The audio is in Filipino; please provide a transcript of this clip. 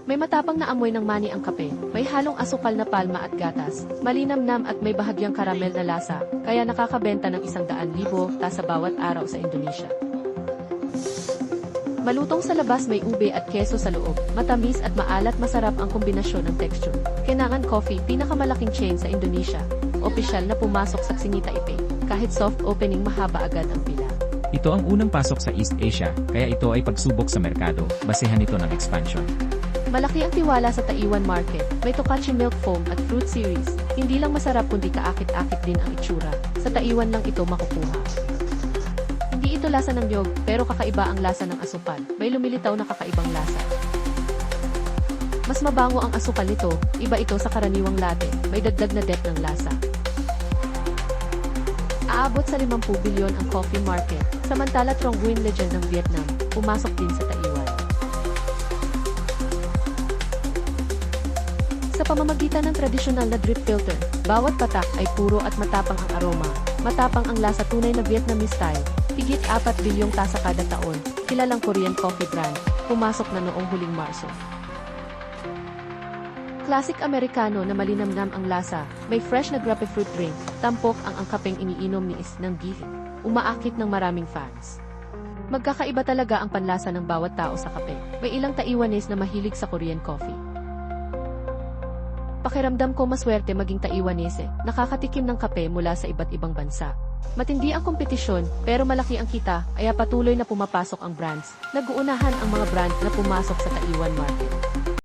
May matapang na amoy ng mani ang kape, may halong asukal na palma at gatas, malinamnam at may bahagyang karamel na lasa, kaya nakakabenta ng 100,000 tasa bawat araw sa Indonesia. Malutong sa labas, may ube at keso sa loob, matamis at maalat, masarap ang kombinasyon ng texture. Kenangan Coffee, pinakamalaking chain sa Indonesia, opisyal na pumasok sa Tsinita Ipe, kahit soft opening mahaba agad ang pila. Ito ang unang pasok sa East Asia, kaya ito ay pagsubok sa merkado, basehan ito ng expansion. Malaki ang tiwala sa Taiwan market, may Tokachi Milk Foam at Fruit Series, hindi lang masarap kundi kaakit-akit din ang itsura, sa Taiwan lang ito makukuha. Hindi ito lasa ng niyog, pero kakaiba ang lasa ng asukal, may lumilitaw na kakaibang lasa. Mas mabango ang asukal nito, iba ito sa karaniwang latte, may dagdag na depth ng lasa. Aabot sa 50 bilyon ang coffee market, samantala Trong Nguyen Legend ng Vietnam, pumasok din sa Taiwan. Sa pamamagitan ng tradisyonal na drip filter, bawat patak ay puro at matapang ang aroma, matapang ang lasa, tunay na Vietnamese style, higit 4 bilyong tasa kada taon, kilalang Korean coffee brand, pumasok na noong huling Marso. Classic Americano na malinamnam ang lasa, may fresh na grapefruit drink, tampok ang kapeng iniinom ni Is ng Gihi, umaakit ng maraming fans. Magkakaiba talaga ang panlasa ng bawat tao sa kape, may ilang Taiwanese na mahilig sa Korean coffee. Pakiramdam ko maswerte maging Taiwanese, nakakatikim ng kape mula sa iba't ibang bansa. Matindi ang kompetisyon, pero malaki ang kita, kaya patuloy na pumapasok ang brands. Nag-uunahan ang mga brand na pumasok sa Taiwan market.